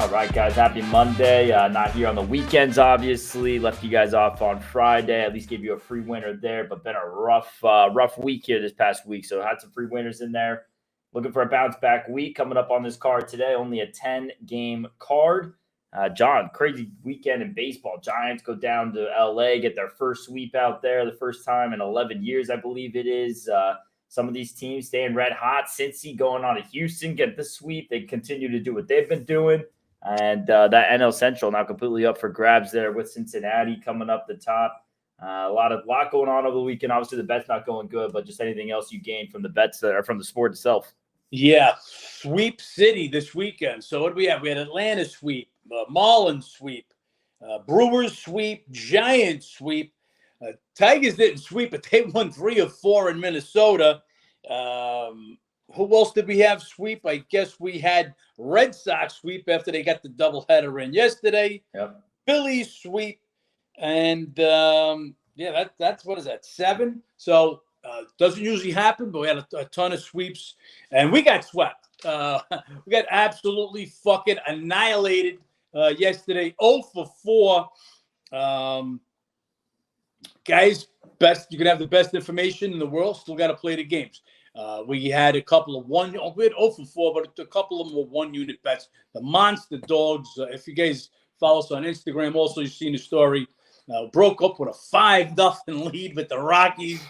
All right, guys. Happy Monday. Not here on the weekends, obviously. Left you guys off on Friday. At least gave you a free winner there, but been a rough week here this past week. So had some free winners in there. Looking for a bounce back week coming up on this card today. Only a 10-game card. John, crazy weekend in baseball. Giants go down to LA, get their first sweep out there, the first time in 11 years, I believe it is. Some of these teams staying red hot. Cincy going on to Houston, get the sweep. They continue to do what they've been doing. And that NL Central now completely up for grabs there with Cincinnati coming up the top. A lot going on over the weekend. Obviously, the bet's not going good, but just anything else you gain from the bets that are from the sport itself. Yeah, sweep city this weekend. So what do we have? We had Atlanta sweep, Marlins sweep, Brewers sweep, Giants sweep. Tigers didn't sweep, but they won 3 of 4 in Minnesota. Who else did we have sweep? I guess we had Red Sox sweep after they got the doubleheader in yesterday. Yep. Phillies sweep. And, that's what is that, 7? So doesn't usually happen, but we had a ton of sweeps. And we got swept. We got absolutely fucking annihilated yesterday. 0 for 4. Guys, you can have the best information in the world, still got to play the games. We had a couple of we had 0 for 4, but a couple of them were 1-unit bets. The Monster Dogs, if you guys follow us on Instagram, also you've seen the story, broke up with a 5-0 lead with the Rockies,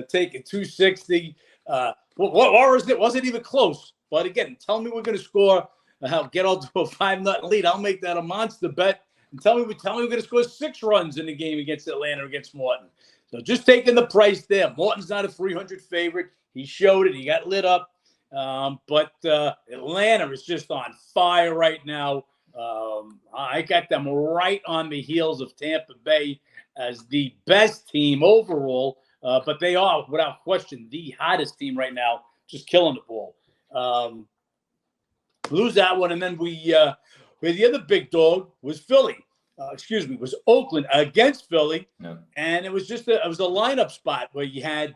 taking 260. What was it? Wasn't even close. But again, tell me we're going to score. I'll get all to a 5-0 lead. I'll make that a monster bet. And tell me we're going to score 6 runs in the game against Atlanta or against Morton. So just taking the price there. Morton's not a 300 favorite. He showed it. He got lit up. But Atlanta is just on fire right now. I got them right on the heels of Tampa Bay as the best team overall. But they are, without question, the hottest team right now, just killing the ball. Lose that one. And then the other big dog was Philly. Was Oakland against Philly. Yeah. And it was a lineup spot where you had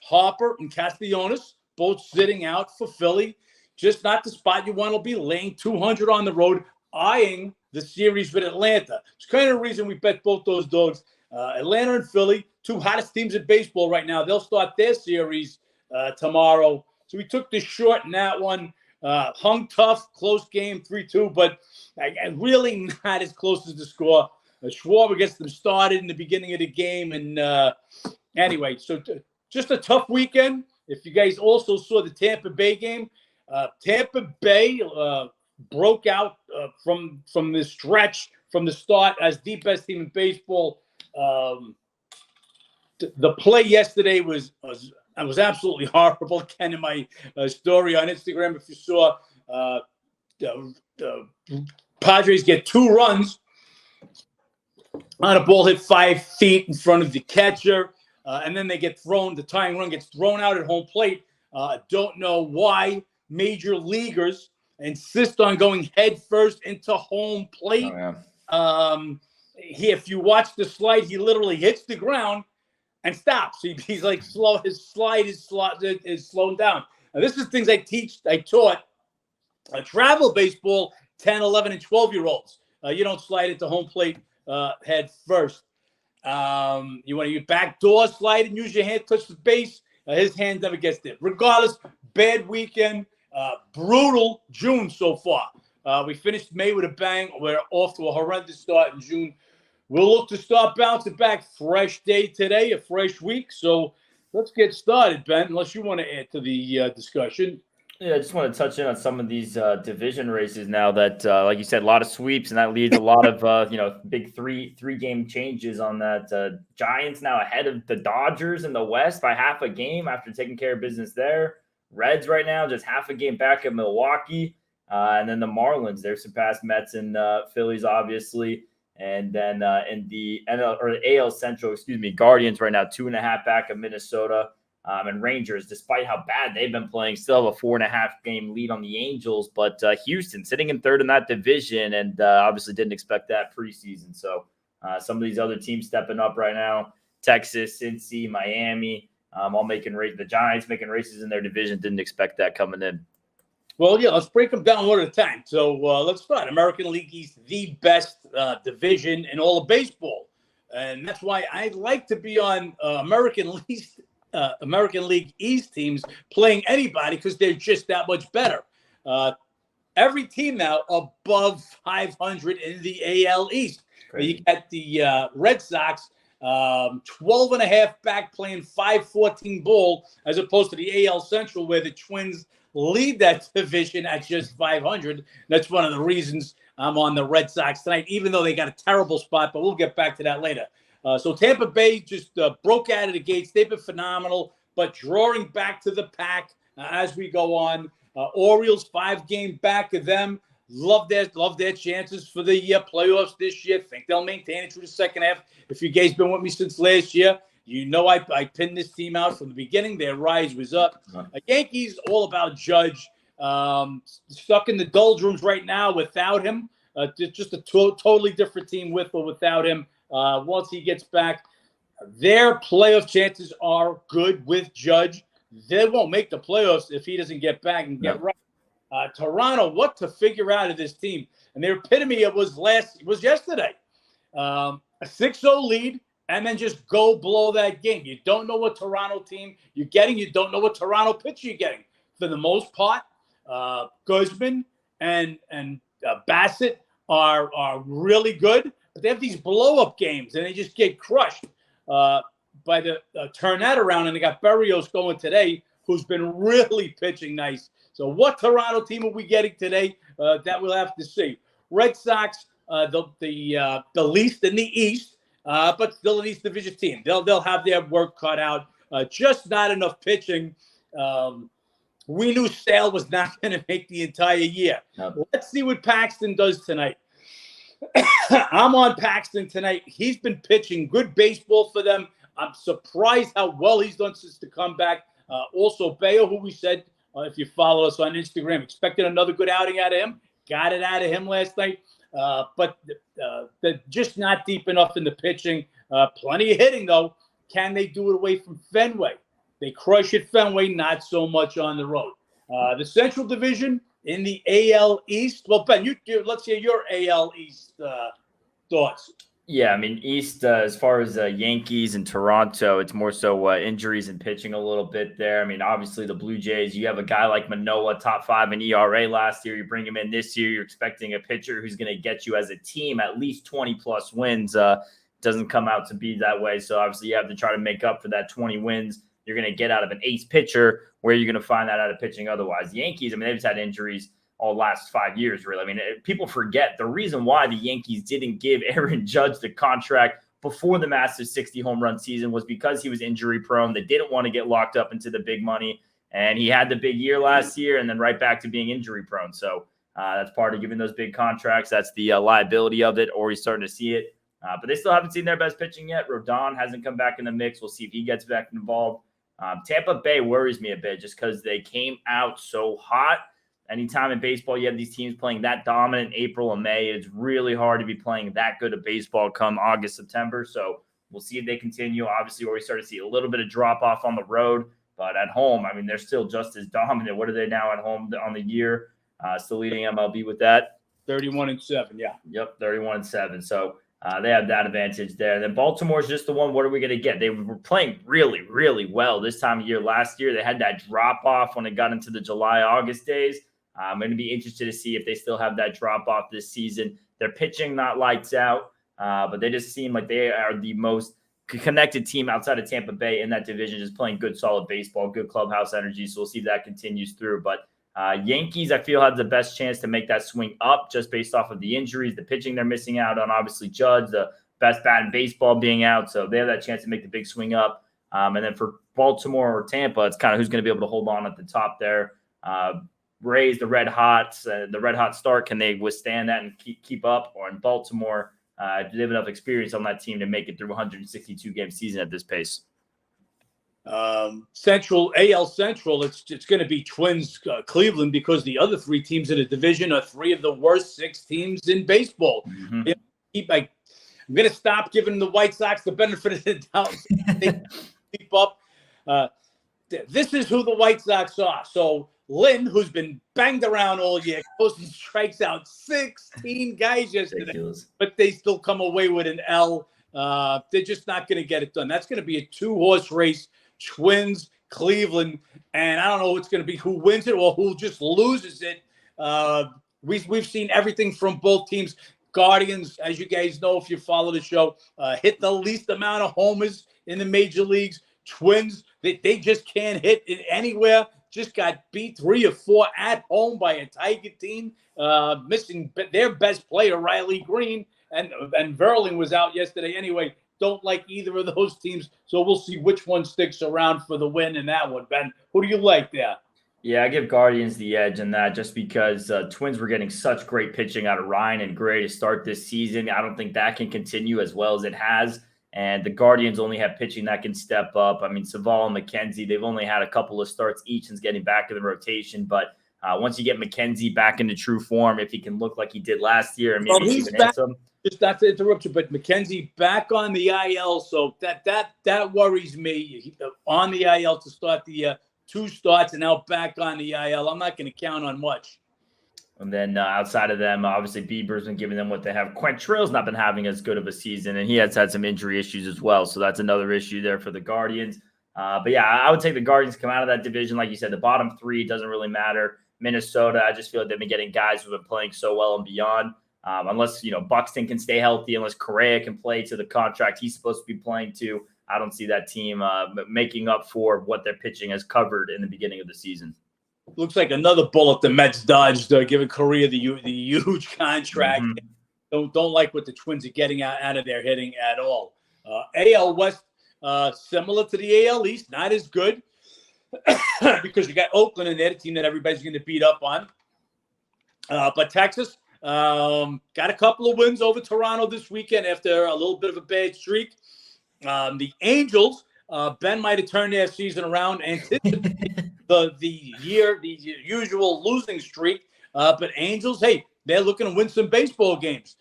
Harper and Castellanos both sitting out for Philly. Just not the spot you want to be, laying 200 on the road, eyeing the series with Atlanta. It's kind of the reason we bet both those dogs. Atlanta and Philly, 2 hottest teams in baseball right now. They'll start their series tomorrow. So we took the short in that one. Hung tough, close game, 3-2, but really not as close as the score. Schwarber gets them started in the beginning of the game. And anyway, so just a tough weekend. If you guys also saw the Tampa Bay game, Tampa Bay broke out from the stretch from the start as the best team in baseball. The play yesterday was absolutely horrible. Ken, in my story on Instagram, if you saw, the Padres get 2 runs on a ball hit 5 feet in front of the catcher, and then they get thrown. The tying run gets thrown out at home plate. Don't know why major leaguers insist on going head first into home plate. Oh, yeah. If you watch the slide, he literally hits the ground and stops. He's like slow. His slide is slowing down. Now, this is things I taught travel baseball 10, 11, and 12-year-olds. You don't slide into home plate head first. You want to backdoor slide and use your hand, touch the base. His hand never gets there. Regardless, bad weekend. Brutal June so far. We finished May with a bang. We're off to a horrendous start in June. We'll look to start bouncing back. Fresh day today, a fresh week. So let's get started, Ben, unless you want to add to the discussion. Yeah, I just want to touch in on some of these division races now that, like you said, a lot of sweeps, and that leads a lot of, big three-game changes on that. Giants now ahead of the Dodgers in the West by half a game after taking care of business there. Reds right now just half a game back at Milwaukee. And then the Marlins, they're surpassed Mets and Phillies, obviously. And then in the AL Central, Guardians right now 2.5 back of Minnesota. And Rangers, despite how bad they've been playing, still have a 4.5-game lead on the Angels. But Houston sitting in third in that division, and obviously didn't expect that preseason. So some of these other teams stepping up right now: Texas, Cincy, Miami, all making races. The Giants making races in their division. Didn't expect that coming in. Well, yeah, let's break them down one at a time. So let's start. American League East, the best division in all of baseball. And that's why I like to be on American League East teams playing anybody because they're just that much better. Every team now above 500 in the AL East. You got the Red Sox 12 and a half back playing 5-14 ball as opposed to the AL Central where the Twins lead that division at just 500. That's one of the reasons I'm on the Red Sox tonight, even though they got a terrible spot, but we'll get back to that later. So Tampa Bay just broke out of the gates. They've been phenomenal, but drawing back to the pack as we go on. Orioles 5-game back of them. Love their chances for the playoffs this year. Think they'll maintain it through the second half. If you guys been with me since last year, you know I pinned this team out from the beginning. Their rise was up. Yankees all about Judge. Stuck in the doldrums right now without him. Just a totally different team with or without him. Once he gets back, their playoff chances are good with Judge. They won't make the playoffs if he doesn't get back and get right. Toronto, what to figure out of this team? And their epitome was yesterday. A 6-0 lead, and then just go blow that game. You don't know what Toronto team you're getting. You don't know what Toronto pitcher you're getting. For the most part, Guzman and Bassett are really good, but they have these blow-up games, and they just get crushed by the turn that around. And they got Berrios going today, who's been really pitching nice. So what Toronto team are we getting today? That we'll have to see. Red Sox, the least in the East, but still an East Division team. They'll have their work cut out. Just not enough pitching. We knew Sale was not going to make the entire year. Nope. Let's see what Paxton does tonight. I'm on Paxton tonight. He's been pitching good baseball for them. I'm surprised how well he's done since the comeback. Also, Bayo, who we said, if you follow us on Instagram, expected another good outing out of him. Got it out of him last night. But they're just not deep enough in the pitching. Plenty of hitting, though. Can they do it away from Fenway? They crush at Fenway, not so much on the road. The Central Division in the AL East. Well, Ben, let's hear your AL East thoughts. Yeah, I mean, East, as far as Yankees and Toronto, it's more so injuries and pitching a little bit there. I mean, obviously the Blue Jays, you have a guy like Manoah, top 5 in ERA last year. You bring him in this year, you're expecting a pitcher who's going to get you as a team at least 20-plus wins. Doesn't come out to be that way. So obviously you have to try to make up for that 20 wins you're going to get out of an ace pitcher. Where you're going to find that out of pitching otherwise. The Yankees, I mean, they've just had injuries all last 5 years, really. I mean, people forget the reason why the Yankees didn't give Aaron Judge the contract before the massive 60 home run season was because he was injury prone. They didn't want to get locked up into the big money. And he had the big year last year and then right back to being injury prone. So that's part of giving those big contracts. That's the liability of it, or he's starting to see it. But they still haven't seen their best pitching yet. Rodon hasn't come back in the mix. We'll see if he gets back involved. Tampa Bay worries me a bit just because they came out so hot. Anytime in baseball you have these teams playing that dominant April and May, it's really hard to be playing that good of baseball come August, September. So we'll see if they continue. Obviously, where we start to see a little bit of drop-off on the road. But at home, I mean, they're still just as dominant. What are they now at home on the year? Still leading MLB with that? 31-7, yeah. Yep, 31-7. So they have that advantage there. And then Baltimore's just the one. What are we going to get? They were playing really, really well this time of year. Last year, they had that drop-off when it got into the July, August days. I'm going to be interested to see if they still have that drop-off this season. They're pitching not lights out, but they just seem like they are the most connected team outside of Tampa Bay in that division, just playing good, solid baseball, good clubhouse energy. So we'll see if that continues through. But Yankees, I feel, have the best chance to make that swing up just based off of the injuries, the pitching they're missing out on, obviously Judge, the best bat in baseball being out. So they have that chance to make the big swing up. And then for Baltimore or Tampa, it's kind of who's going to be able to hold on at the top there. Rays, the red hot start, can they withstand that and keep up? Or in Baltimore, do they have enough experience on that team to make it through 162-game season at this pace? AL Central, it's going to be Twins, Cleveland, because the other 3 teams in the division are 3 of the worst 6 teams in baseball. Mm-hmm. I'm going to stop giving the White Sox the benefit of the doubt. They keep up. This is who the White Sox are. So Lynn, who's been banged around all year, goes and strikes out 16 guys yesterday, Ridiculous. but they still come away with an L. They're just not going to get it done. That's going to be a 2-horse race, Twins, Cleveland, and I don't know what's going to be who wins it or who just loses it. We've seen everything from both teams. Guardians, as you guys know, if you follow the show, hit the least amount of homers in the major leagues. Twins, they just can't hit it anywhere. Just got beat 3 or 4 at home by a Tiger team, missing their best player, Riley Green, and Verling was out yesterday anyway. Don't like either of those teams, so we'll see which one sticks around for the win in that one. Ben, who do you like there? Yeah, I give Guardians the edge in that just because Twins were getting such great pitching out of Ryan and Gray to start this season. I don't think that can continue as well as it has. And the Guardians only have pitching that can step up. I mean, Savall and McKenzie, they've only had a couple of starts each since getting back in the rotation. But once you get McKenzie back into true form, if he can look like he did last year, and maybe even hit some. Just not to interrupt you, but McKenzie back on the IL, so that worries me. On the IL to start the 2 starts and now back on the IL. I'm not going to count on much. And then outside of them, obviously Bieber's been giving them what they have. Quantrill's not been having as good of a season, and he has had some injury issues as well. So that's another issue there for the Guardians. But yeah, I would take the Guardians to come out of that division. Like you said, the bottom 3 doesn't really matter. Minnesota, I just feel like they've been getting guys who've been playing so well and beyond. Unless, Buxton can stay healthy, unless Correa can play to the contract he's supposed to be playing to, I don't see that team making up for what their pitching has covered in the beginning of the season. Looks like another bullet the Mets dodged, giving Correa the huge contract. Mm-hmm. Don't like what the Twins are getting out of their hitting at all. AL West, similar to the AL East, not as good because you got Oakland in there, the team that everybody's going to beat up on. But Texas got a couple of wins over Toronto this weekend after a little bit of a bad streak. The Angels, Ben might have turned their season around and the usual losing streak. But Angels, hey, they're looking to win some baseball games.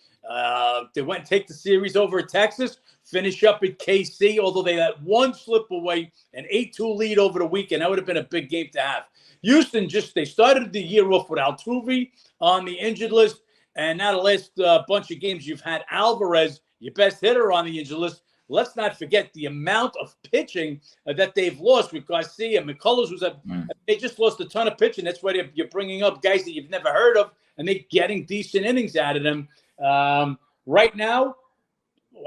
They went and take the series over at Texas, finish up at KC, although they had one slip away, an 8-2 lead over the weekend. That would have been a big game to have. Houston, they started the year off with Altuve on the injured list. And now the last bunch of games, you've had Alvarez, your best hitter, on the injured list. Let's not forget the amount of pitching that they've lost with Garcia. McCullers they just lost a ton of pitching. That's why you're bringing up guys that you've never heard of, and they're getting decent innings out of them. Right now,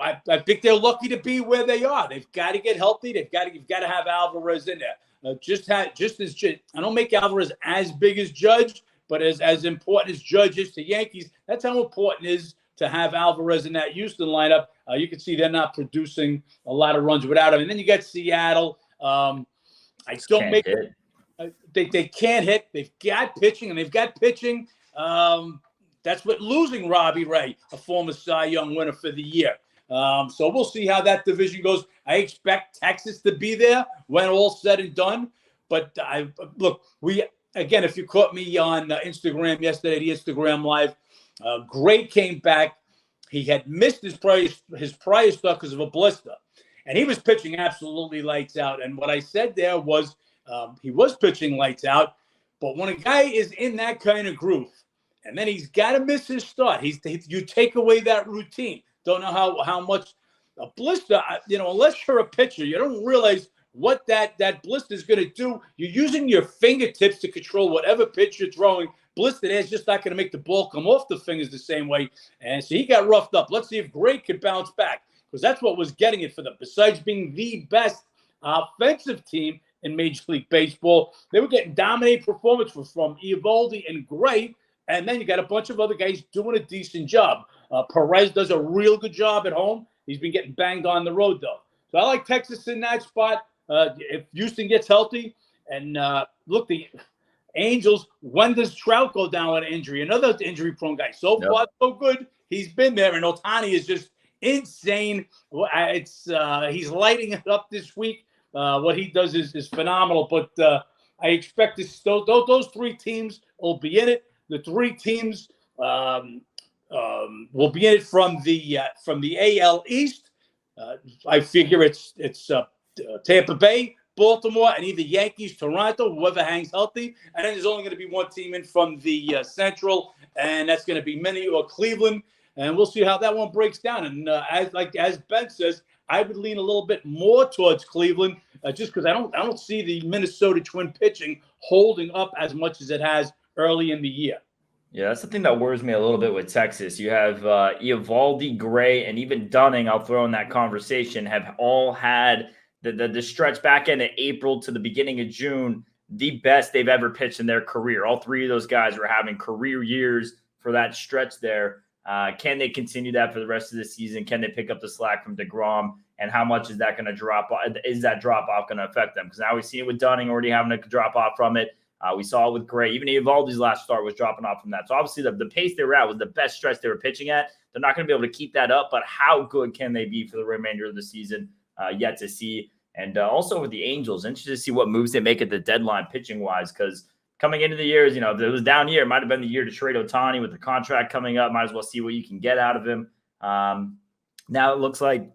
I think they're lucky to be where they are. They've got to get healthy. You've got to have Alvarez in there. I don't make Alvarez as big as Judge, but as important as Judge is to Yankees, that's how important it is to have Alvarez in that Houston lineup. You can see they're not producing a lot of runs without him. And then you got Seattle. They can't hit. They've got pitching, and they've got pitching. That's what losing Robbie Ray, a former Cy Young winner for the year. So we'll see how that division goes. I expect Texas to be there when all's said and done. But if you caught me on Instagram yesterday, the Instagram Live, Gray came back. He had missed his prior start because of a blister, and he was pitching absolutely lights out. And what I said there was he was pitching lights out, but when a guy is in that kind of groove, and then he's got to miss his start, you take away that routine. Don't know how much a blister, unless you're a pitcher, you don't realize what that blister is going to do. You're using your fingertips to control whatever pitch you're throwing. Blister there is just not going to make the ball come off the fingers the same way. And so he got roughed up. Let's see if Gray could bounce back, because that's what was getting it for them. Besides being the best offensive team in Major League Baseball, they were getting dominating performances from Eovaldi and Gray. And then you got a bunch of other guys doing a decent job. Perez does a real good job at home. He's been getting banged on the road, though. So I like Texas in that spot. If Houston gets healthy, and the Angels, when does Trout go down with an injury? Another injury-prone guy. So far, so good. He's been there, and Ohtani is just insane. He's lighting it up this week. What he does is phenomenal. But I expect those 3 teams will be in it. The 3 teams will be in it from the AL East. I figure it's Tampa Bay, Baltimore, and either Yankees, Toronto, whoever hangs healthy. And then there's only going to be one team in from the Central, and that's going to be Minnesota or Cleveland. And we'll see how that one breaks down. And as Ben says, I would lean a little bit more towards Cleveland, just because I don't see the Minnesota Twin pitching holding up as much as it has early in the year. Yeah, that's the thing that worries me a little bit with Texas. You have Eovaldi, Gray, and even Dunning, I'll throw in that conversation, have all had the stretch back end of April to the beginning of June, the best they've ever pitched in their career. All three of those guys were having career years for that stretch there. Can they continue that for the rest of the season? Can they pick up the slack from DeGrom? And how much is that going to drop off? Is that drop off going to affect them? Because now we see it with Dunning already having to drop off from it. We saw it with Gray. Even Eovaldi's last start was dropping off from that. So obviously the pace they were at was the best stretch they were pitching at. They're not going to be able to keep that up, but how good can they be for the remainder of the season? Yet to see. And also with the Angels, interested to see what moves they make at the deadline pitching-wise, because coming into the years, if it was down year, it might have been the year to trade Ohtani with the contract coming up. Might as well see what you can get out of him. Now it looks like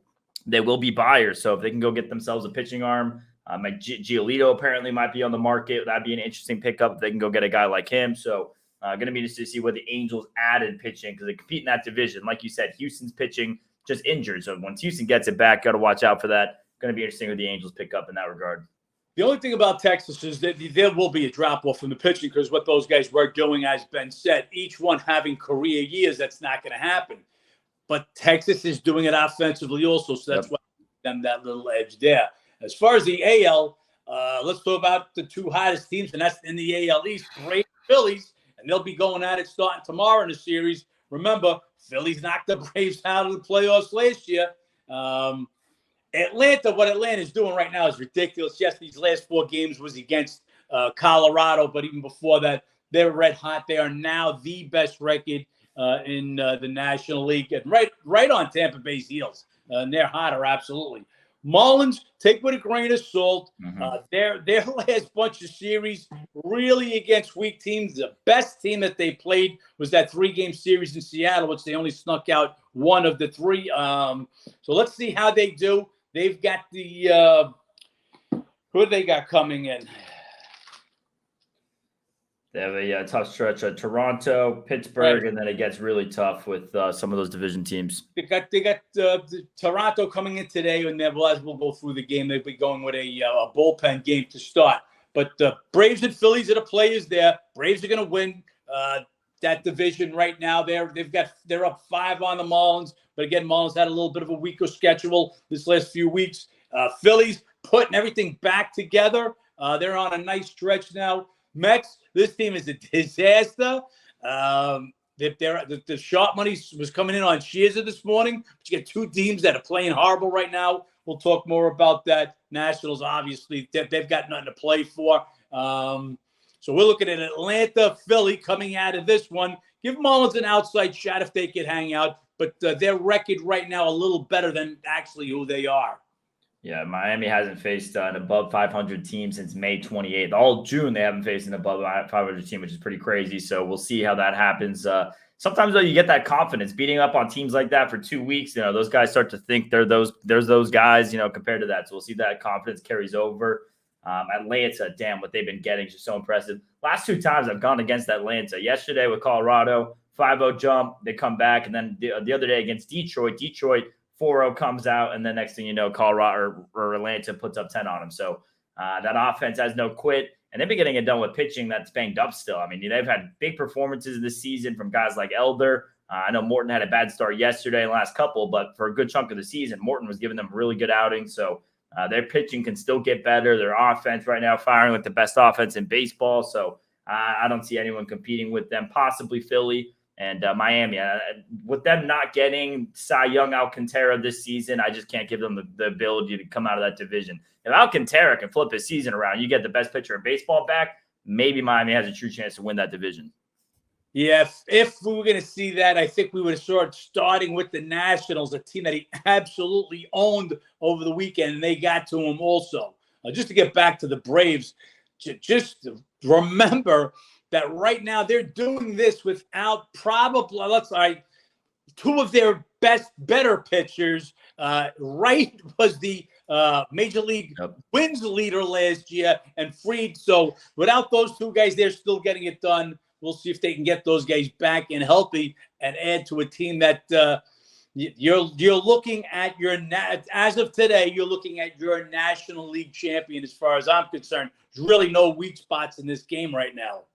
they will be buyers. So if they can go get themselves a pitching arm, Giolito apparently might be on the market. That'd be an interesting pickup if they can go get a guy like him. So going to be interested to see what the Angels added pitching, because they compete in that division. Like you said, Houston's pitching just injured. So once Houston gets it back, got to watch out for that. Going to be interesting with the Angels pick up in that regard. The only thing about Texas is that there will be a drop-off from the pitching, because what those guys were doing, as Ben said, each one having career years, that's not going to happen. But Texas is doing it offensively also, so that's why them that little edge there. As far as the AL, let's talk about the two hottest teams, and that's in the AL East, Braves, Phillies, and they'll be going at it starting tomorrow in the series. Remember, Phillies knocked the Braves out of the playoffs last year. Atlanta, what Atlanta's doing right now is ridiculous. Yes, these last 4 games was against Colorado, but even before that, they were red hot. They are now the best record in the National League, and right on Tampa Bay's heels. And they're hotter, absolutely. Marlins, take with a grain of salt. Their last bunch of series, really against weak teams. The best team that they played was that 3-game series in Seattle, which they only snuck out 1 of the 3. So let's see how they do. They've got the who they got coming in? They have a tough stretch at Toronto, Pittsburgh, and then it gets really tough with some of those division teams. They got Toronto coming in today, and then as we'll go through the game, they'll be going with a bullpen game to start. But the Braves and Phillies are the players there. Braves are going to win that division right now. They're up 5 on the Marlins, but again, Marlins had a little bit of a weaker schedule this last few weeks. Phillies putting everything back together. They're on a nice stretch now. Mets, this team is a disaster. The sharp money was coming in on Scherzer this morning, but you get 2 teams that are playing horrible right now. We'll talk more about that. Nationals, obviously, they've got nothing to play for. So we're looking at Atlanta, Philly coming out of this one. Give Marlins an outside shot if they could hang out, but their record right now a little better than actually who they are. Yeah, Miami hasn't faced an above 500 team since May 28th. All June, they haven't faced an above 500 team, which is pretty crazy. So we'll see how that happens. Sometimes, though, you get that confidence. Beating up on teams like that for 2 weeks, those guys start to think there's those guys, compared to that. So we'll see that confidence carries over. Atlanta, damn, what they've been getting is just so impressive. Last 2 times I've gone against Atlanta. Yesterday with Colorado, 5-0 jump. They come back. And then the other day against Detroit, 4-0 comes out, and then next thing you know, Colorado or Atlanta puts up 10 on them. So that offense has no quit, and they've been getting it done with pitching that's banged up still. I mean, they've had big performances this season from guys like Elder. I know Morton had a bad start yesterday and last couple, but for a good chunk of the season, Morton was giving them really good outings. So their pitching can still get better. Their offense right now firing with the best offense in baseball. So I don't see anyone competing with them, possibly Philly. And Miami, with them not getting Cy Young Alcantara this season, I just can't give them the ability to come out of that division. If Alcantara can flip his season around, you get the best pitcher in baseball back, maybe Miami has a true chance to win that division. Yeah, if we were going to see that, I think we would have starting with the Nationals, a team that he absolutely owned over the weekend, and they got to him also. Just to get back to the Braves, just remember – that right now they're doing this without probably, 2 of their better pitchers. Wright was the Major League wins leader last year, and Fried. So without those two guys, they're still getting it done. We'll see if they can get those guys back and healthy and add to a team that you're looking at as of today, you're looking at your National League champion as far as I'm concerned. There's really no weak spots in this game right now.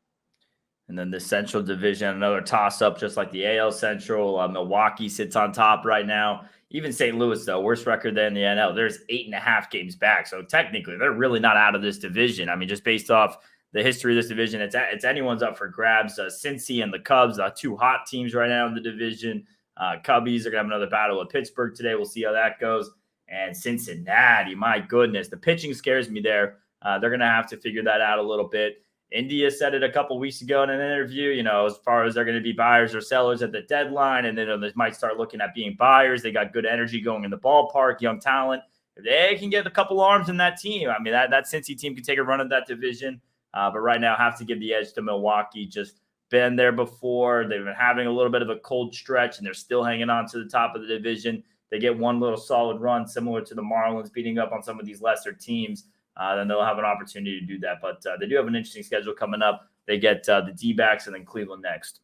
And then the Central Division, another toss-up, just like the AL Central. Milwaukee sits on top right now. Even St. Louis, though, worst record there in the NL. There's 8.5 games back. So technically, they're really not out of this division. I mean, just based off the history of this division, it's anyone's up for grabs. Cincy and the Cubs, two hot teams right now in the division. Cubbies are going to have another battle with Pittsburgh today. We'll see how that goes. And Cincinnati, my goodness, the pitching scares me there. They're going to have to figure that out a little bit. India said it a couple weeks ago in an interview, as far as they're going to be buyers or sellers at the deadline, and then they might start looking at being buyers. They got good energy going in the ballpark, young talent. If they can get a couple arms in that team, I mean, that Cincy team can take a run at that division. But right now, have to give the edge to Milwaukee. Just been there before. They've been having a little bit of a cold stretch, and they're still hanging on to the top of the division. They get one little solid run, similar to the Marlins, beating up on some of these lesser teams. Then they'll have an opportunity to do that. But they do have an interesting schedule coming up. They get the D-backs and then Cleveland next.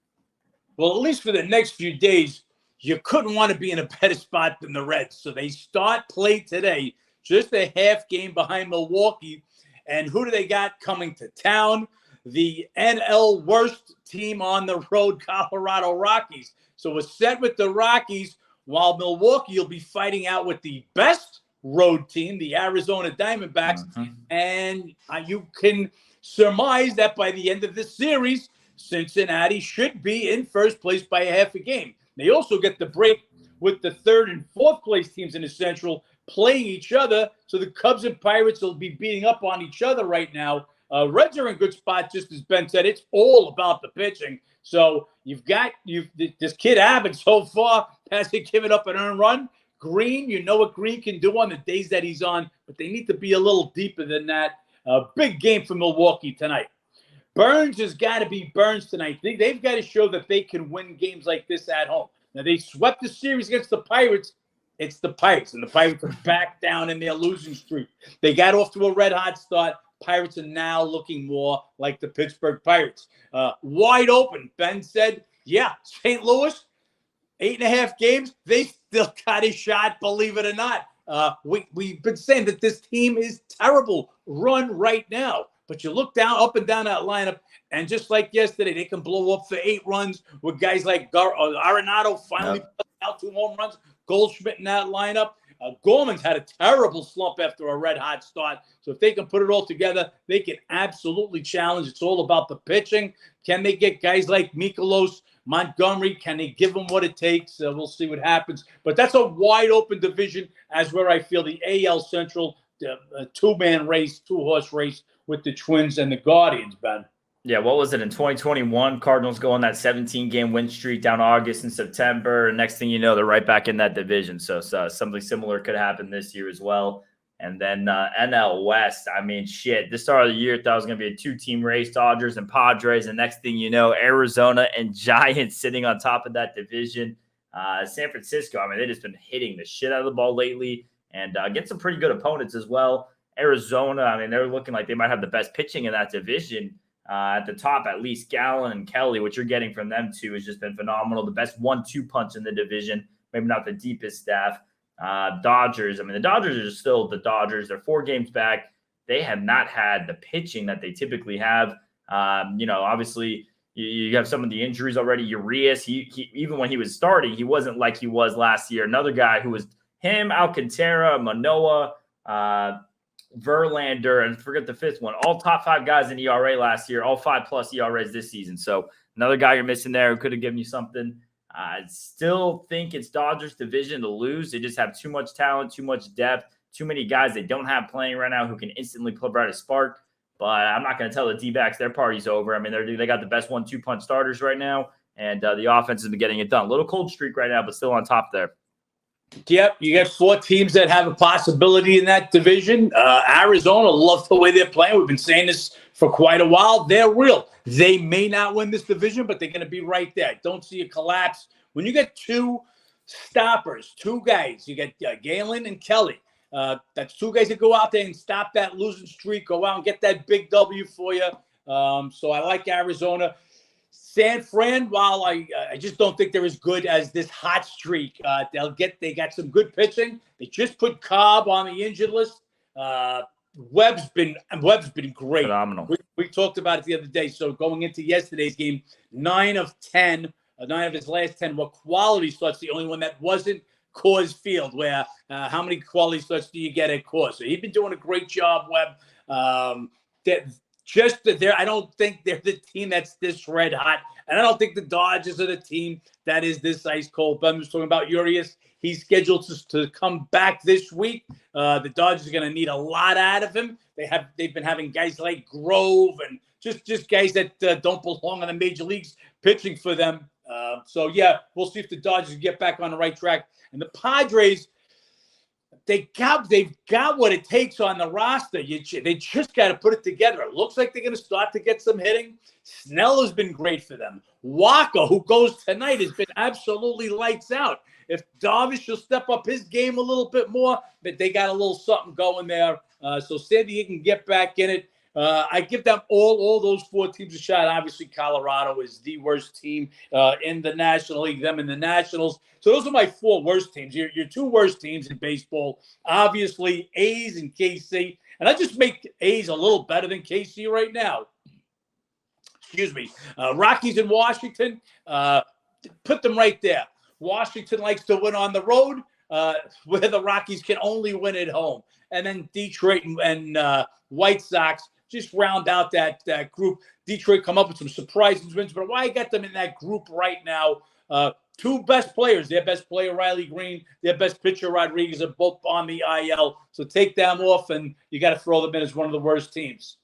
Well, at least for the next few days, you couldn't want to be in a better spot than the Reds. So they start play today, just a half game behind Milwaukee. And who do they got coming to town? The NL worst team on the road, Colorado Rockies. So we're set with the Rockies, while Milwaukee will be fighting out with the best road team, the Arizona Diamondbacks. Mm-hmm. And you can surmise that by the end of this series, Cincinnati should be in first place by a half a game. They also get the break with the third and fourth place teams in the Central playing each other. So the Cubs and Pirates will be beating up on each other right now. Reds are in good spot, just as Ben said. It's all about the pitching. So this kid Abbott so far hasn't given up an earned run. Green, you know what Green can do on the days that he's on, but they need to be a little deeper than that. Big game for Milwaukee tonight. Burns has got to be Burns tonight. They've got to show that they can win games like this at home. Now, they swept the series against the Pirates. It's the Pirates, and the Pirates are back down in their losing streak. They got off to a red-hot start. Pirates are now looking more like the Pittsburgh Pirates. Wide open. Ben said, yeah, St. Louis, 8.5 games, they still got a shot, believe it or not. We've been saying that this team is terrible run right now. But you look up and down that lineup, and just like yesterday, they can blow up for 8 runs with guys like Arenado finally putting out 2 home runs, Goldschmidt in that lineup. Gorman's had a terrible slump after a red-hot start. So if they can put it all together, they can absolutely challenge. It's all about the pitching. Can they get guys like Mikolas, Montgomery? Can they give them what it takes? We'll see what happens. But that's a wide-open division, as where I feel the AL Central, a 2-man race, 2-horse race with the Twins and the Guardians, Ben. Yeah, what was it in 2021? Cardinals go on that 17-game win streak down August and September. And next thing you know, they're right back in that division. So something similar could happen this year as well. And then NL West, I mean, shit. This start of the year, thought it was going to be a 2-team race, Dodgers and Padres. And next thing you know, Arizona and Giants sitting on top of that division. San Francisco, I mean, they've just been hitting the shit out of the ball lately and get some pretty good opponents as well. Arizona, I mean, they're looking like they might have the best pitching in that division. At the top, at least Gallen and Kelly, what you're getting from them two has just been phenomenal. The best 1-2 punch in the division, maybe not the deepest staff. Dodgers, I mean, the Dodgers are still the Dodgers. They're 4 games back. They have not had the pitching that they typically have. Obviously, you have some of the injuries already. Urias, he even when he was starting, he wasn't like he was last year. Another guy who was him, Alcantara, Manoah, Verlander, and forget the 5th one. All top 5 guys in ERA last year, all 5+ ERAs this season. So another guy you're missing there who could have given you something. I still think it's Dodgers division to lose. They just have too much talent, too much depth, too many guys they don't have playing right now who can instantly provide a spark. But I'm not going to tell the D-backs their party's over. I mean, they got the best 1-2 punch starters right now, and the offense has been getting it done. A little cold streak right now, but still on top there. Yep, you got 4 teams that have a possibility in that division. Arizona, love the way they're playing. We've been saying this for quite a while. They're real. They may not win this division, but they're going to be right there. Don't see a collapse. When you get 2 stoppers, 2 guys, you got Galen and Kelly. That's two guys that go out there and stop that losing streak, go out and get that big W for you. So I like Arizona. San Fran, while I just don't think they're as good as this hot streak. They got some good pitching. They just put Cobb on the injured list. Webb's been great. Phenomenal. We talked about it the other day. So going into yesterday's game, 9 of 10, 9 of his last 10 were quality starts. The only one that wasn't Coors Field, where how many quality starts do you get at Coors? So he's been doing a great job, Webb. I don't think they're the team that's this red hot. And I don't think the Dodgers are the team that is this ice cold. But I'm just talking about Urias. He's scheduled to come back this week. The Dodgers are going to need a lot out of him. They've been having guys like Grove and just guys that don't belong in the major leagues pitching for them. So we'll see if the Dodgers get back on the right track. And the Padres, they've got what it takes on the roster. They just got to put it together. It looks like they're going to start to get some hitting. Snell has been great for them. Walker, who goes tonight, has been absolutely lights out. If Darvish will step up his game a little bit more, but they got a little something going there. So San Diego can get back in it. I give them all those 4 teams a shot. Obviously, Colorado is the worst team in the National League, them and the Nationals. So those are my 4 worst teams. Your 2 worst teams in baseball, obviously, A's and KC. And I just make A's a little better than KC right now. Excuse me. Rockies in Washington, put them right there. Washington likes to win on the road, where the Rockies can only win at home. And then Detroit and White Sox just round out that group. Detroit come up with some surprising wins, but why I got them in that group right now? 2 best players, their best player, Riley Green, their best pitcher, Rodriguez, are both on the IL. So take them off, and you got to throw them in as one of the worst teams.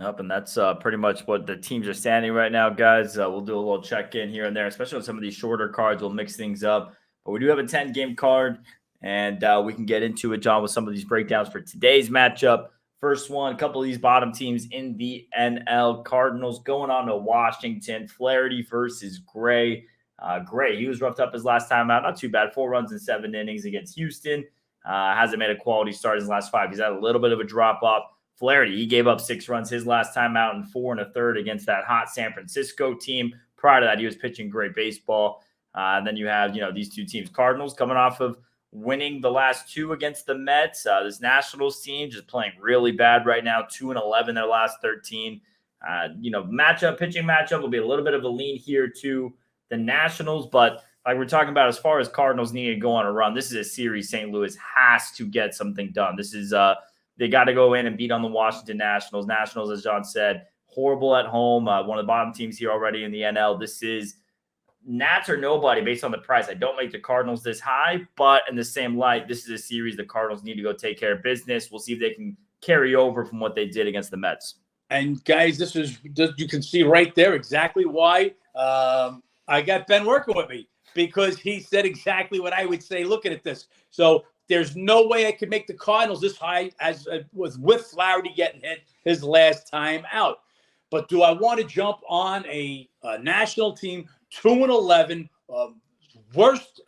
Yep, and that's pretty much what the teams are standing right now, guys. We'll do a little check-in here and there, especially on some of these shorter cards. We'll mix things up. But we do have a 10-game card, and we can get into it, John, with some of these breakdowns for today's matchup. First one, a couple of these bottom teams in the NL. Cardinals going on to Washington. Flaherty versus Gray. Gray, he was roughed up his last time out. Not too bad. 4 runs in 7 innings against Houston. Hasn't made a quality start his last 5. He's had a little bit of a drop-off. Flaherty, he gave up 6 runs his last time out and 4 1/3 against that hot San Francisco team. Prior to that, he was pitching great baseball. And then you have, these 2 teams. Cardinals coming off of winning the last 2 against the Mets. This Nationals team just playing really bad right now. 2-11 their last 13. Pitching matchup will be a little bit of a lean here to the Nationals, but like we're talking about, as far as Cardinals need to go on a run, this is a series St. Louis has to get something done. This is they got to go in and beat on the Washington Nationals. Nationals, as John said, horrible at home. One of the bottom teams here already in the NL. This is Nats or nobody based on the price. I don't make the Cardinals this high, but in the same light, this is a series the Cardinals need to go take care of business. We'll see if they can carry over from what they did against the Mets. And guys, you can see right there exactly why I got Ben working with me, because he said exactly what I would say looking at this. So there's no way I could make the Cardinals this high as was with Flaherty getting hit his last time out. But do I want to jump on a national team, 2-11, worst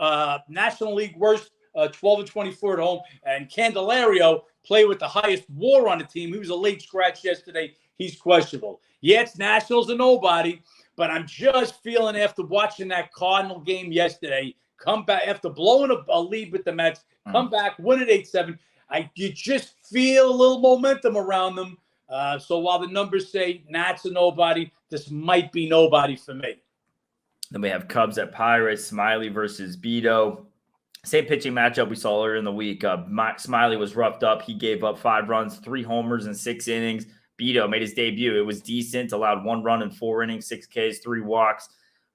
National League worst, 12-24 at home, and Candelario play with the highest WAR on the team? He was a late scratch yesterday. He's questionable. Yeah, it's Nationals and nobody, but I'm just feeling after watching that Cardinal game yesterday, come back after blowing a lead with the Mets, come back, win it 8-7. You just feel a little momentum around them. So while the numbers say Nats and nobody, this might be nobody for me. Then we have Cubs at Pirates, Smiley versus Beto. Same pitching matchup we saw earlier in the week. Smiley was roughed up. He gave up 5 runs, 3 homers in 6 innings. Beto made his debut. It was decent, allowed 1 run in 4 innings, 6 Ks, 3 walks.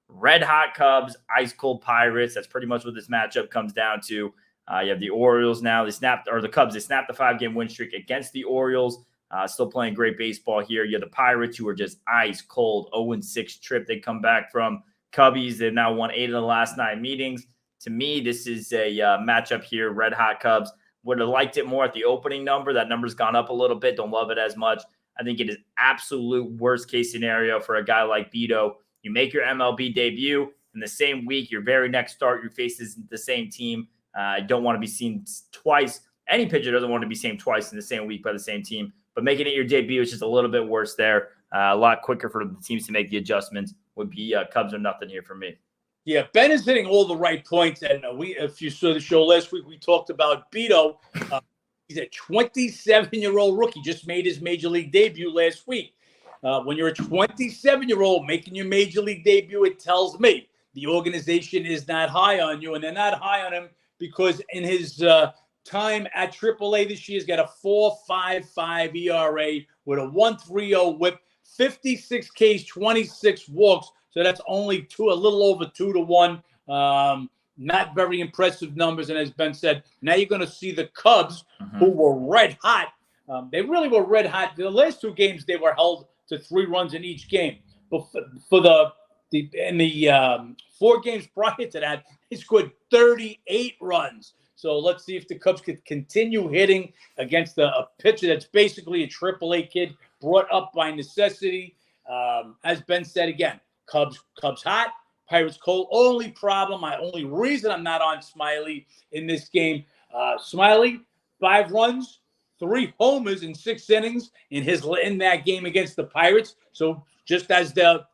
Red hot Cubs, ice cold Pirates. That's pretty much what this matchup comes down to. You have the Orioles now. The Cubs, they snapped the 5-game win streak against the Orioles. Still playing great baseball here. You have the Pirates, who are just ice cold, 0-6 trip they come back from. Cubbies, they've now won 8 of the last 9 meetings. To me, this is a matchup here. Red hot Cubs. Would have liked it more at the opening number. That number's gone up a little bit. Don't love it as much. I think it is absolute worst case scenario for a guy like Beto. You make your MLB debut in the same week. Your very next start, you face the same team. I don't want to be seen twice any pitcher doesn't want to be same twice in the same week by the same team, but making it your debut is just a little bit worse there. A lot quicker for the teams to make the adjustments. Would be Cubs or nothing here for me. Yeah, Ben is hitting all the right points. And if you saw the show last week, we talked about Beto. He's a 27-year-old rookie, just made his major league debut last week. When you're a 27-year-old making your major league debut, it tells me the organization is not high on you, and they're not high on him because in his time at AAA this year, he's got a 4.55 ERA with a 1.30 WHIP, 56 Ks, 26 walks. So that's only a little over 2-1. Not very impressive numbers. And as Ben said, now you're going to see the Cubs, who were red hot. They really were red hot. The last two games, they were held to 3 runs in each game. But for the 4 games prior to that, he scored 38 runs. So let's see if the Cubs could continue hitting against a pitcher that's basically a AAA kid brought up by necessity. As Ben said again, Cubs hot, Pirates cold. Only reason I'm not on Smiley in this game, Smiley, 5 runs, 3 homers in 6 innings in that game against the Pirates. So just as the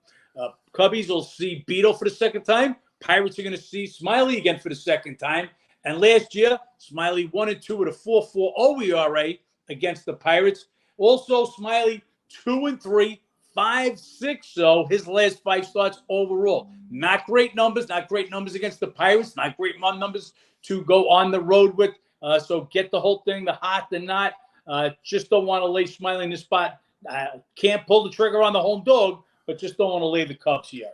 Cubbies will see Beto for the second time, Pirates are going to see Smiley again for the second time. And last year, Smiley 1-2 with a 4.40 ERA against the Pirates. Also, Smiley 2-3. 5.6, so his last 5 starts overall. Not great numbers against the Pirates, not great numbers to go on the road with. So get the whole thing, the hot, the not. Just don't want to lay Smiley in this spot. Can't pull the trigger on the home dog, but just don't want to lay the Cubs here.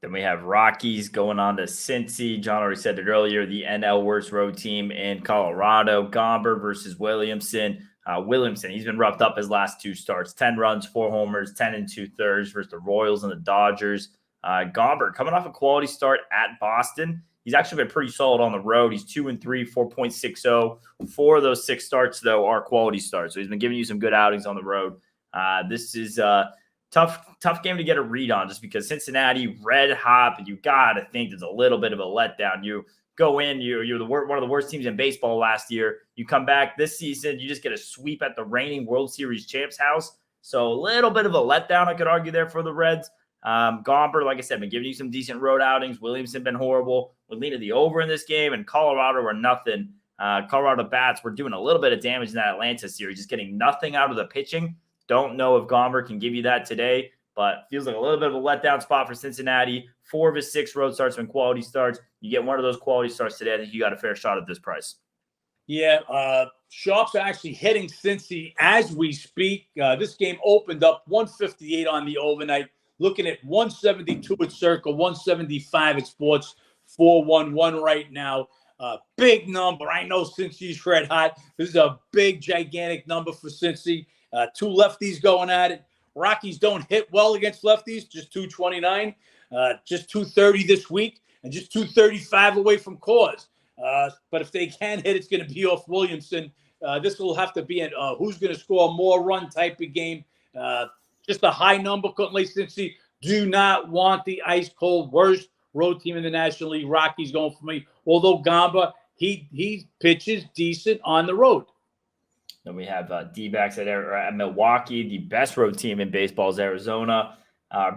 Then we have Rockies going on to Cincy. John already said it earlier, the NL worst road team in Colorado. Gomber versus Williamson. Williamson, he's been roughed up his last 2 starts. 10 runs, 4 homers, 10 2/3 versus the Royals and the Dodgers. Gomber coming off a quality start at Boston. He's actually been pretty solid on the road. He's 2-3, 4.60. 4 of those 6 starts, though, are quality starts. So he's been giving you some good outings on the road. This is a tough game to get a read on just because Cincinnati, red hot, but you got to think there's a little bit of a letdown. You go in, you're one of the worst teams in baseball last year. You come back this season, you just get a sweep at the reigning World Series champs house. So a little bit of a letdown, I could argue, there for the Reds. Gomber, like I said, been giving you some decent road outings. Williamson been horrible. We leaned the over in this game, and Colorado were nothing. Colorado bats were doing a little bit of damage in that Atlanta series, just getting nothing out of the pitching. Don't know if Gomber can give you that today, but feels like a little bit of a letdown spot for Cincinnati. 4 of his 6 road starts have been quality starts. You get one of those quality starts today, I think you got a fair shot at this price. Yeah, Sharps are actually hitting Cincy as we speak. This game opened up 158 on the overnight, looking at 172 at Circle, 175 at Sports, 411 right now. Big number. I know Cincy's red hot. This is a big, gigantic number for Cincy. 2 lefties going at it. Rockies don't hit well against lefties, just 229, just 230 this week, and just 235 away from cause. But if they can hit, it's going to be off Williamson. This will have to be who's going to score more run type of game. Just a high number, couldn't lay Cincy. Do not want the ice cold worst road team in the National League. Rockies going for me. Although Gamba, he pitches decent on the road. Then we have D-backs at Milwaukee. The best road team in baseball is Arizona.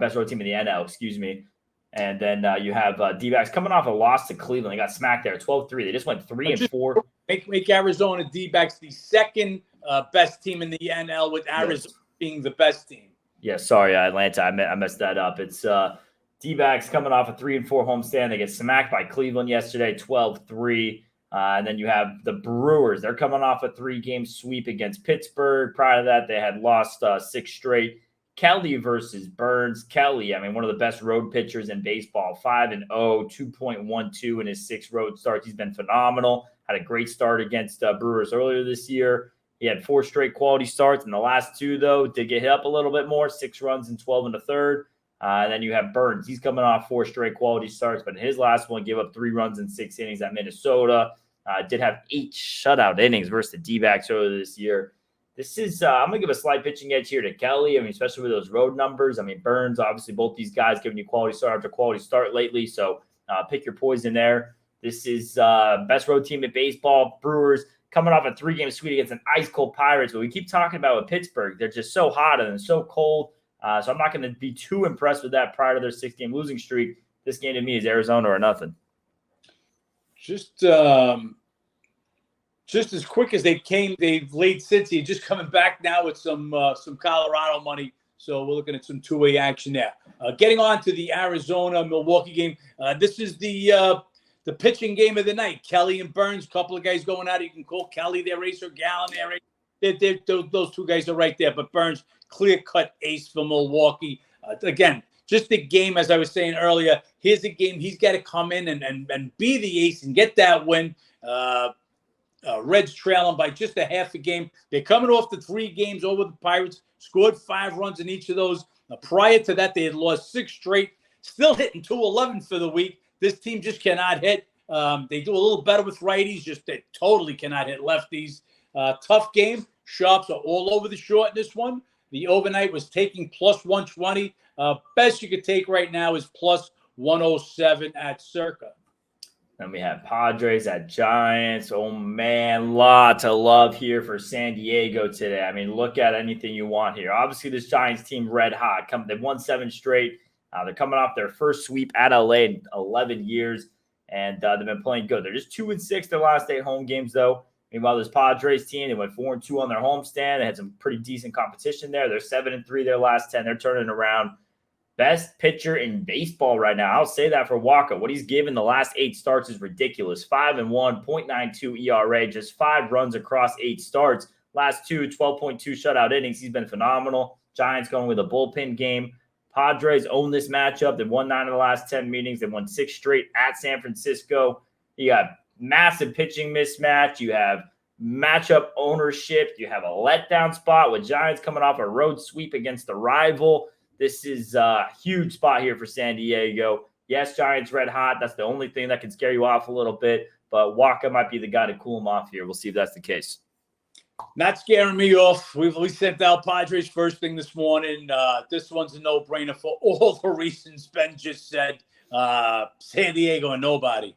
Best road team in the NL, excuse me. And then you have D-backs coming off a loss to Cleveland. They got smacked there, 12-3. They just went 3-4. Make Arizona D-backs the second best team in the NL, with Arizona being the best team. Yeah, sorry, Atlanta. I messed that up. It's D-backs coming off a 3-4 homestand. They get smacked by Cleveland yesterday, 12-3. And then you have the Brewers. They're coming off a 3-game sweep against Pittsburgh. Prior to that, they had lost 6 straight. Kelly versus Burns. Kelly, I mean, one of the best road pitchers in baseball, 5-0, 2.12 in his 6 road starts. He's been phenomenal. Had a great start against Brewers earlier this year. He had 4 straight quality starts. And the last 2, though, did get hit up a little bit more, 6 runs and 12 1/3. And then you have Burns. He's coming off 4 straight quality starts, but in his last one, gave up 3 runs in 6 innings at Minnesota. Did have 8 shutout innings versus the D-backs earlier this year. This is I'm going to give a slight pitching edge here to Kelly. I mean, especially with those road numbers. I mean, Burns, obviously, both these guys giving you quality start after quality start lately. So pick your poison there. This is best road team in baseball. Brewers coming off a 3-game sweep against an ice-cold Pirates. But we keep talking about with Pittsburgh, they're just so hot and so cold. So I'm not going to be too impressed with that prior to their 6-game losing streak. This game to me is Arizona or nothing. Just as quick as they came, they've laid Cincy, just coming back now with some Colorado money. So we're looking at some two-way action there. Getting on to the Arizona-Milwaukee game. This is the pitching game of the night. Kelly and Burns, a couple of guys going out. You can call Kelly their ace or Gallen their ace. Those two guys are right there. But Burns, clear-cut ace for Milwaukee. Again, just the game, as I was saying earlier, here's a game he's got to come in and be the ace and get that win. Reds trailing by just a half a game. They're coming off the 3 games over the Pirates, scored 5 runs in each of those. Prior to that, they had lost 6 straight, still hitting .211 for the week. This team just cannot hit. They do a little better with righties, just they totally cannot hit lefties. Tough game. Sharps are all over the short in this one. The overnight was taking plus 120. Best you could take right now is plus 107 at Circa. Then we have Padres at Giants. Oh, man, lots of love here for San Diego today. I mean, look at anything you want here. Obviously, this Giants team red hot. They've won 7 straight. They're coming off their first sweep at LA in 11 years, and they've been playing good. They're just 2-6 their last 8 home games, though. Meanwhile, this Padres team, they went 4-2 on their homestand. They had some pretty decent competition there. They're 7-3 their last 10. They're turning around. Best pitcher in baseball right now. I'll say that for Walker. What he's given the last 8 starts is ridiculous. 5-1, 0.92 ERA, just 5 runs across 8 starts. Last 2, 12.2 shutout innings. He's been phenomenal. Giants going with a bullpen game. Padres own this matchup. They've won 9 of the last 10 meetings. They've won 6 straight at San Francisco. You got massive pitching mismatch. You have matchup ownership. You have a letdown spot with Giants coming off a road sweep against the rival. This is a huge spot here for San Diego. Yes, Giants red hot. That's the only thing that can scare you off a little bit. But Waka might be the guy to cool him off here. We'll see if that's the case. Not scaring me off. We sent out Padres first thing this morning. This one's a no-brainer for all the reasons Ben just said. San Diego and nobody.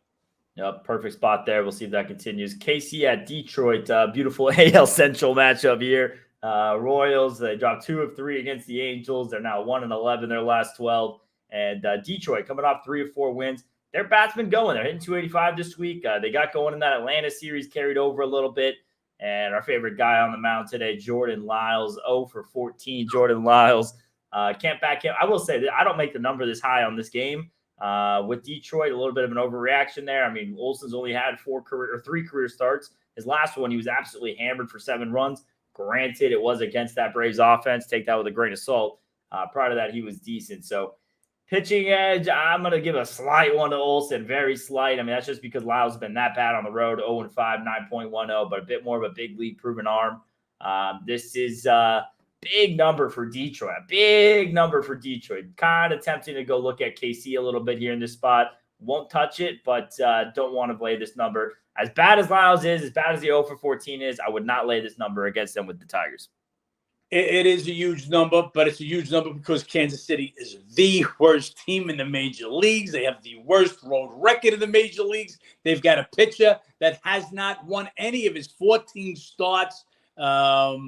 Yep, perfect spot there. We'll see if that continues. KC at Detroit. Beautiful AL Central matchup here. Royals, they dropped 2 of 3 against the Angels. They're now 1-11 their last 12. And Detroit coming off 3 of 4 wins. Their bat's been going. They're hitting 285 this week. They got going in that Atlanta series, carried over a little bit. And our favorite guy on the mound today, Jordan Lyles, 0 for 14. Jordan Lyles can't back him. I will say that I don't make the number this high on this game. With Detroit, a little bit of an overreaction there. I mean, Olsen's only had 3 career starts. His last one, he was absolutely hammered for 7 runs. Granted, it was against that Braves offense. Take that with a grain of salt. Prior to that, he was decent. So pitching edge, I'm going to give a slight one to Olsen, very slight. I mean, that's just because Lyles has been that bad on the road, 0-5, 9.10, but a bit more of a big league proven arm. This is a big number for Detroit, Kind of tempting to go look at KC a little bit here in this spot. Won't touch it, but don't want to lay this number. As bad as Lyles is, as bad as the 0 for 14 is, I would not lay this number against them with the Tigers. It is a huge number, but it's a huge number because Kansas City is the worst team in the major leagues. They have the worst road record in the major leagues. They've got a pitcher that has not won any of his 14 starts. Let's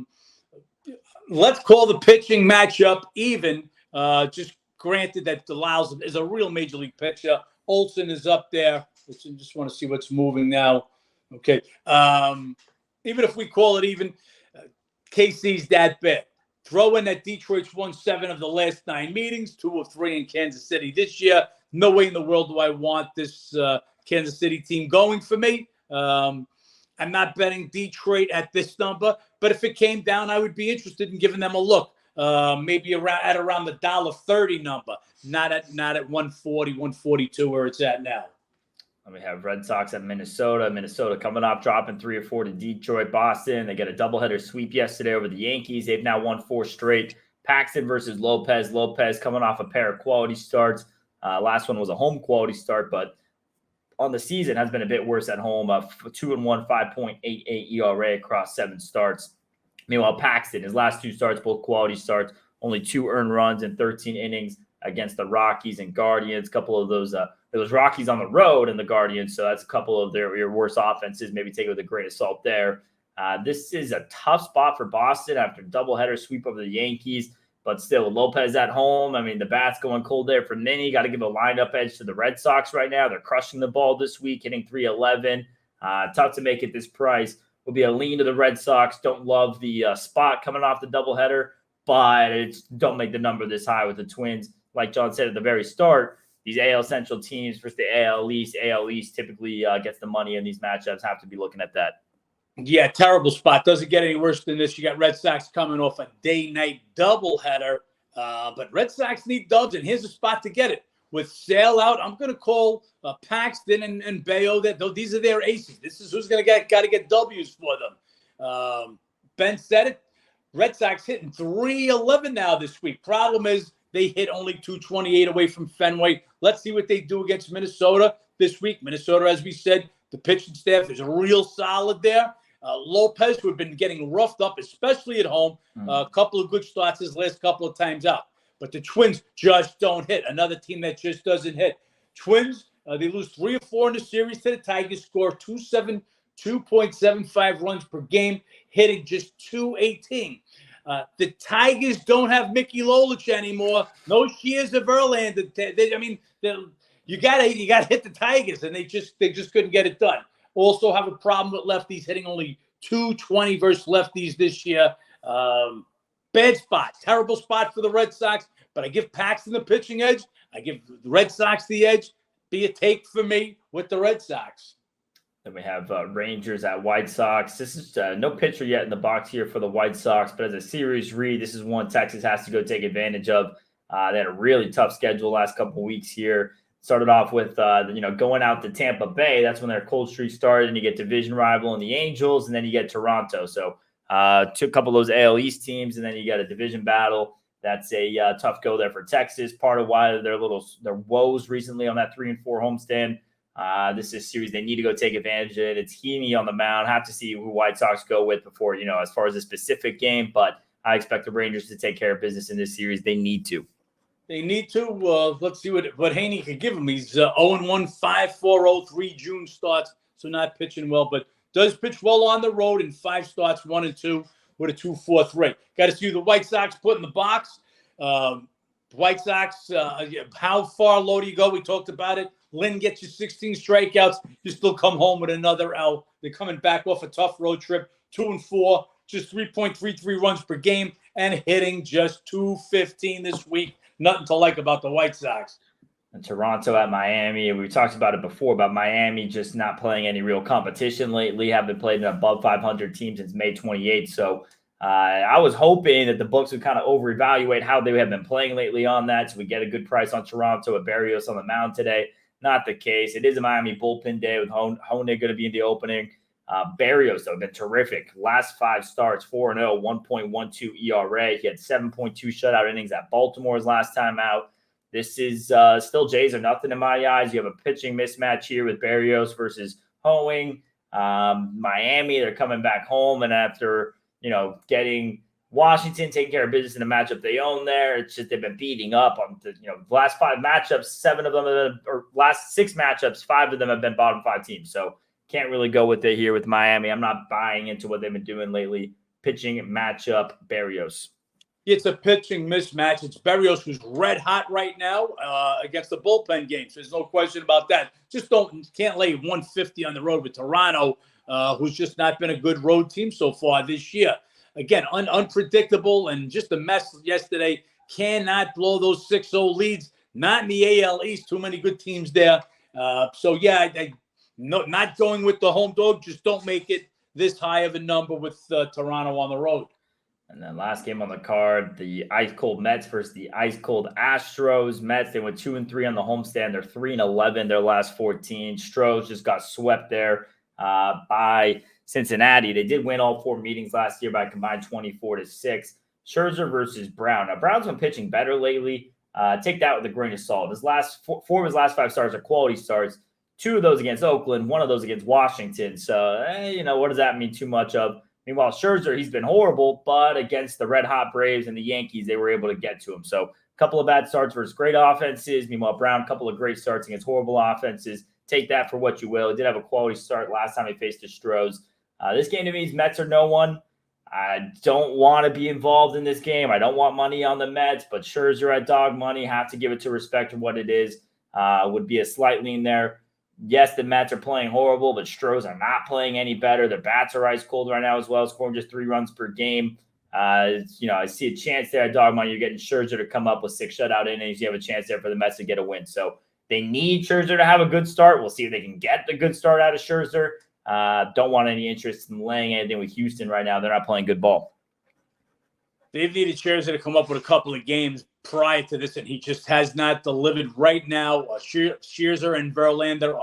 call the pitching matchup even. Just granted that the Lyles is a real major league pitcher. Olsen is up there. I just want to see what's moving now. Okay. Even if we call it even, KC's that bad. Throw in that Detroit's won 7 of the last 9 meetings, 2 of 3 in Kansas City this year. No way in the world do I want this Kansas City team going for me. I'm not betting Detroit at this number, but if it came down, I would be interested in giving them a look. Maybe around the $1.30 number, not at 140, 142 where it's at now. We have Red Sox at Minnesota. Minnesota coming off dropping 3 or 4 to Detroit. Boston, they got a doubleheader sweep yesterday over the Yankees. They've now won 4 straight. Paxton versus Lopez. Lopez coming off a pair of quality starts. Last one was a home quality start, but on the season has been a bit worse at home. 2-1, 5.88 ERA across 7 starts. Meanwhile, Paxton, his last 2 starts, both quality starts, only 2 earned runs in 13 innings. against the Rockies and Guardians. A couple of those, there was Rockies on the road and the Guardians, so that's a couple of your worst offenses. Maybe take it with a grain of salt there. This is a tough spot for Boston after doubleheader sweep over the Yankees, but still Lopez at home. I mean, the bat's going cold there for Minnie. Got to give a lineup edge to the Red Sox right now. They're crushing the ball this week, hitting 311. Tough to make it this price. Will be a lean to the Red Sox. Don't love the spot coming off the doubleheader, but don't make the number this high with the Twins. Like John said at the very start, these AL Central teams versus the AL East. AL East typically gets the money in these matchups. Have to be looking at that. Yeah, terrible spot. Doesn't get any worse than this. You got Red Sox coming off a day-night doubleheader, but Red Sox need dubs, and here's a spot to get it. With Sale out, I'm going to call Paxton and Bayo. These are their aces. This is who's going to got to get W's for them. Ben said it. Red Sox hitting 311 now this week. Problem is they hit only 228 away from Fenway. Let's see what they do against Minnesota this week. Minnesota, as we said, the pitching staff is real solid there. Lopez, who had been getting roughed up, especially at home. A couple of good starts his last couple of times out. But the Twins just don't hit. Another team that just doesn't hit. Twins, they lose 3 or 4 in the series to the Tigers, score 2.75 runs per game, hitting just 218. The Tigers don't have Mickey Lolich anymore. No Shears of Verlander. You gotta hit the Tigers, and they just couldn't get it done. Also have a problem with lefties, hitting only 220 versus lefties this year. Bad spot, terrible spot for the Red Sox, but I give Paxton the pitching edge. I give the Red Sox the edge. Be a take for me with the Red Sox. Then we have Rangers at White Sox. This is no pitcher yet in the box here for the White Sox, but as a series read, this is one Texas has to go take advantage of. They had a really tough schedule last couple of weeks here. Started off with, going out to Tampa Bay. That's when their cold streak started, and you get division rival in the Angels, and then you get Toronto. So took a couple of those AL East teams, and then you got a division battle. That's a tough go there for Texas. Part of why their woes recently on that 3-4 homestand. This is a series they need to go take advantage of it. It's Heaney on the mound. Have to see who White Sox go with before, as far as a specific game. But I expect the Rangers to take care of business in this series. They need to. They need to. Let's see what Haney could give him. He's 0-1, 5.40, 3 June starts, so not pitching well, but does pitch well on the road in 5 starts, 1-2 with a 2.43. Got to see who the White Sox put in the box. White Sox, how far low do you go? We talked about it. Lynn gets you 16 strikeouts. You still come home with another L. They're coming back off a tough road trip, 2-4, just 3.33 runs per game, and hitting just 215 this week. Nothing to like about the White Sox. And Toronto at Miami. We talked about it before, about Miami just not playing any real competition lately. Haven't played an above 500 team since May 28th. So I was hoping that the books would kind of over-evaluate how they have been playing lately on that. So we get a good price on Toronto at Barrios on the mound today. Not the case. It is a Miami bullpen day with Hone going to be in the opening. Barrios, though, been terrific. Last 5 starts, 4-0, 1.12 ERA. He had 7.2 shutout innings at Baltimore's last time out. This is still Jays are nothing in my eyes. You have a pitching mismatch here with Barrios versus Hoeing. Miami, they're coming back home, and after getting Washington taking care of business in a matchup they own there, it's just they've been beating up on the last 5 matchups. 7 of them or last 6 matchups, 5 of them have been bottom 5 teams. So can't really go with it here with Miami. I'm not buying into what they've been doing lately. Pitching matchup, Barrios. It's a pitching mismatch. It's Barrios, who's red hot right now against the bullpen games. There's no question about that. Just can't lay 150 on the road with Toronto, who's just not been a good road team so far this year. Again, unpredictable and just a mess yesterday. Cannot blow those 6-0 leads. Not in the AL East. Too many good teams there. Not going with the home dog. Just don't make it this high of a number with Toronto on the road. And then last game on the card, the ice-cold Mets versus the ice-cold Astros. Mets, they went 2-3 on the homestand. They're 3-11 their last 14. Stros just got swept there by Cincinnati. They did win all 4 meetings last year by a combined 24-6. Scherzer versus Brown. Now, Brown's been pitching better lately. Take that with a grain of salt. His last 4 of his last 5 starts are quality starts. 2 of those against Oakland, 1 of those against Washington. So, what does that mean too much of? Meanwhile, Scherzer, he's been horrible, but against the red-hot Braves and the Yankees, they were able to get to him. So couple of bad starts versus great offenses. Meanwhile, Brown, a couple of great starts against horrible offenses. Take that for what you will. He did have a quality start last time he faced the Stros. This game to me is Mets or no one. I don't want to be involved in this game. I don't want money on the Mets, but Scherzer at dog money, have to give it to respect of what it is. Would be a slight lean there. Yes, the Mets are playing horrible, but Stros are not playing any better. Their bats are ice cold right now as well, scoring just 3 runs per game. I see a chance there at dog money. You're getting Scherzer to come up with 6 shutout innings. You have a chance there for the Mets to get a win. So they need Scherzer to have a good start. We'll see if they can get the good start out of Scherzer. Don't want any interest in laying anything with Houston right now. They're not playing good ball. They've needed Scherzer to come up with a couple of games prior to this, and he just has not delivered right now. Scherzer and Verlander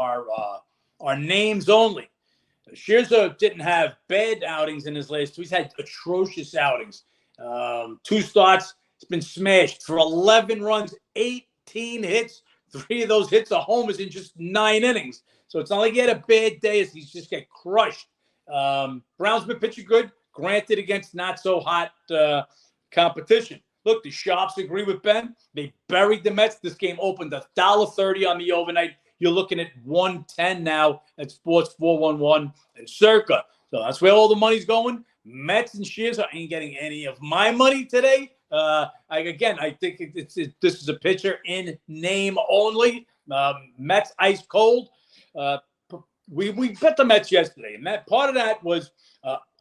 are names only. Scherzer didn't have bad outings in his last 2. He's had atrocious outings. 2 starts, it's been smashed for 11 runs, 18 hits. 3 of those hits are homers in just 9 innings. So it's not like he had a bad day as he's just get crushed. Brown's been pitching good, granted against not so hot competition. Look, the Sharps agree with Ben. They buried the Mets. This game opened $1.30 on the overnight. You're looking at 110 now at Sports 411 and Circa. So that's where all the money's going. Mets and Scherzer ain't getting any of my money today. I think this is a pitcher in name only. Mets ice cold. We bet the Mets yesterday, and that part of that was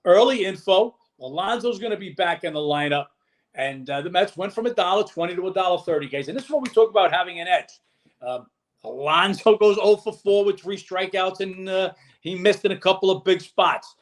early info. Alonso's going to be back in the lineup, and the Mets went from $1.20 to $1.30, guys. And this is what we talk about having an edge. Alonso goes 0 for 4 with 3 strikeouts, and he missed in a couple of big spots.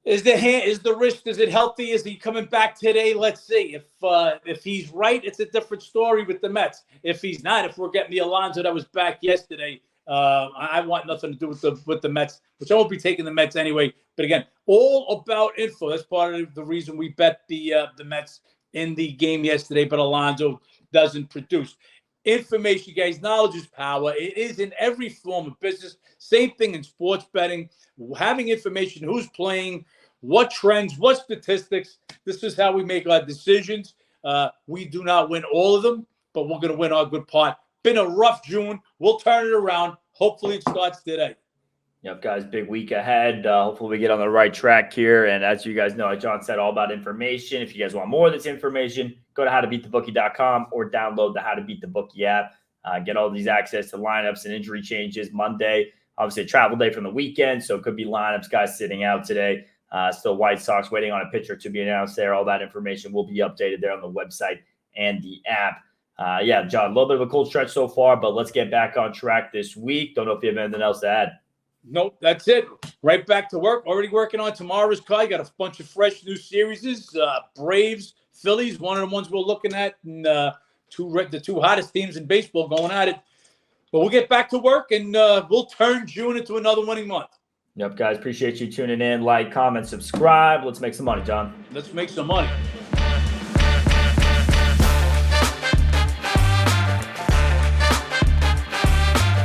Is the wrist? Is it healthy? Is he coming back today? Let's see. If he's right, it's a different story with the Mets. If he's not, if we're getting the Alonso that was back yesterday, I want nothing to do with the Mets, which I won't be taking the Mets anyway. But again, all about info. That's part of the reason we bet the Mets in the game yesterday. But Alonso doesn't produce. Information, guys. Knowledge is power. It is in every form of business. Same thing in sports betting. Having information, who's playing, what trends, what statistics. This is how we make our decisions. We do not win all of them, but we're going to win our good part. Been a rough June. We'll turn it around. Hopefully it starts today. Yep, guys, big week ahead. Hopefully we get on the right track here. And as you guys know, like John said, all about information. If you guys want more of this information, go to howtobeatthebookie.com or download the How to Beat the Bookie app. Get all these access to lineups and injury changes Monday. Obviously, a travel day from the weekend, so it could be lineups, guys sitting out today. Still White Sox waiting on a pitcher to be announced there. All that information will be updated there on the website and the app. John, a little bit of a cold stretch so far, but let's get back on track this week. Don't know if you have anything else to add. Nope, that's it. Right back to work. Already working on tomorrow's card. Got a bunch of fresh new series. Braves, Phillies, one of the ones we're looking at, and the 2 hottest teams in baseball going at it. But we'll get back to work, and we'll turn June into another winning month. Yep, guys, appreciate you tuning in. Like, comment, subscribe. Let's make some money, John. Let's make some money.